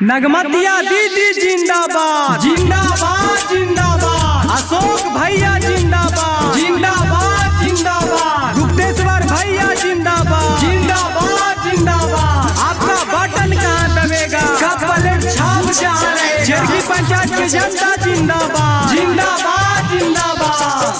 नगमतिया दीदी जिंदाबाद जिंदाबाद जिंदाबाद। अशोक भैया जिंदाबाद जिंदाबाद जिंदाबाद। गुप्तेश्वर भैया जिंदाबाद जिंदाबाद जिंदाबाद। आपका बटन कहाँ दबेगा, कब प्लेट छाप जहाँ रहेगा। झरकी पंचायत की जनता जिंदाबाद जिंदाबाद जिंदाबाद।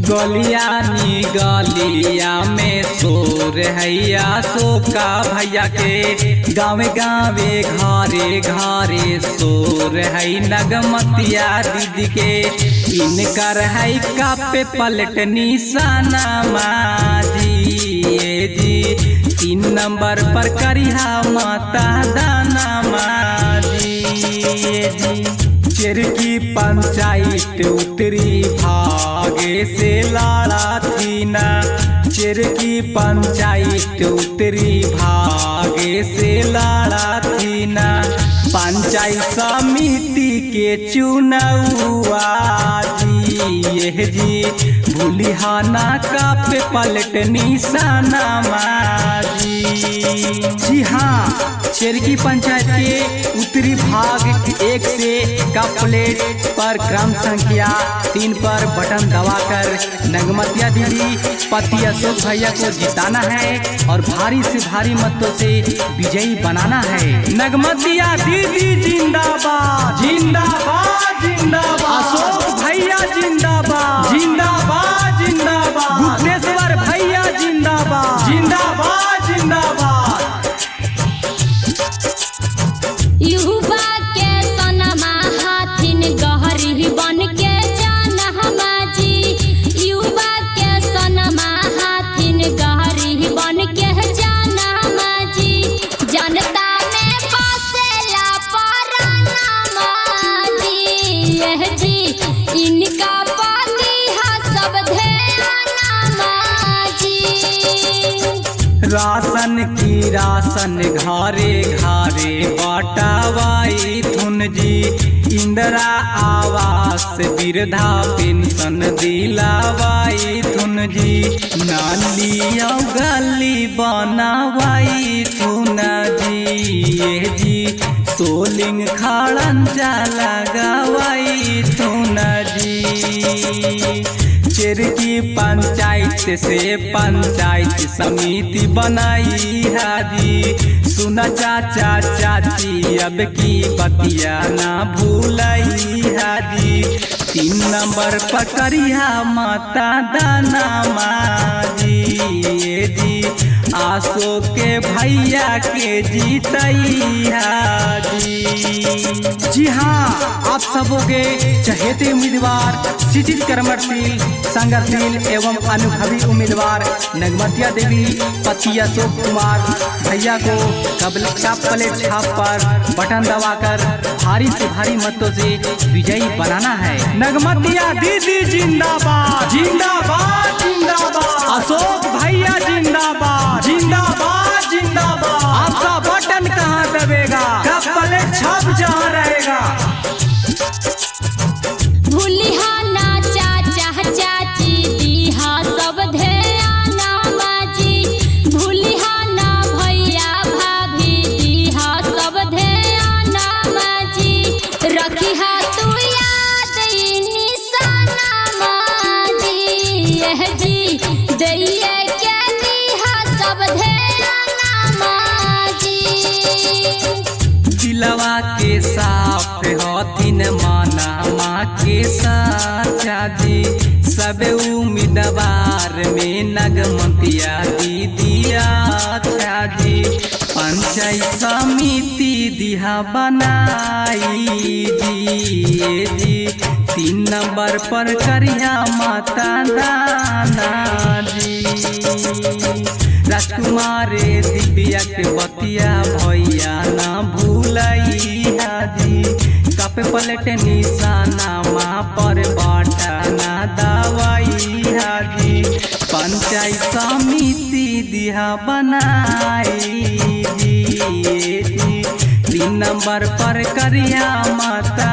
गलियानी गलिया में शोर हैया सोका भैया के, गावे गावे घरे घरे शोर है नगमतिया दीदी के। इनकर है कापे पलट निशाना माजी जी, 3 नंबर पर करिहा माता दाना माजी जी। चरकी पंचायत उतरी भागे से लाड़ा थी ना, चरकी पंचायत उतरी भागे से लाड़ा थी ना। पंचायत समिति के चुनावा जी भूलिहाना का पे पलट निशाना माजी। जी हाँ, चरकी पंचायत के उत्तरी भाग 1 से का प्लेट पर क्रम संख्या 3 पर बटन दबाकर नगमतिया दीदी पति अशोक भैया को जिताना है और भारी से भारी मतों से विजयी बनाना है। नगमतिया दीदी जिंदाबाद जिंदाबाद जिंदाबाद। अशोक भैया जिंदाबाद जिंदाबाद जिंदाबाद। गुप्तेश्वर भैया जिंदाबाद जिंदाबाद जिंदाबाद। राशन की राशन घरे घरे बाटावाई थुन जी, इंदिरा आवास वृद्धा पेंशन दिलावाई थुन जी। नालिया गली बनावाई थुन जी जी, सोलिंग खाड़न जाला गवाई थुन जी। चरकी पंचायत से पंचायत समिति बनाई हाजी, सुना चाचा चाची अब की बतिया ना भूलाई हाजी। 3 नंबर पकड़िया माता दाना माजी जी, आशो के भैया के जीतई हाजी। जी हाँ, आप सबों के चहेते उम्मीदवार शिक्षित कर्मशील संघर्षशील एवं अनुभवी उम्मीदवार नगमतिया देवी पति अशोक कुमार भैया को कब प्लेट छाप पर बटन दबाकर भारी से भारी मतों से विजयी बनाना है। नगमतिया दीदी जिंदाबाद जिंदाबाद जिंदाबाद। अशोक भैया जिंदाबाद जिंदाबाद जिंदाबाद। आपका बटन कहाँ दबेगा, कब प्लेट छाप जहाँ रहेगा। दिलवा के साफ हथिन माना माँ के साचा जी, सब उम्मीदवार में नगमतिया दीदिया जी। पंचायत समिति दिहा बनाई जी, 3 नंबर पर करिया माता दाना जी। राजकुमार दिव्या के बतिया भैया ना भूलई हाजी, पे पलट निशानामा पर बटना दवाई हाजी पंचायत समिति दिहा बनाई जी 3 नंबर पर करिया माता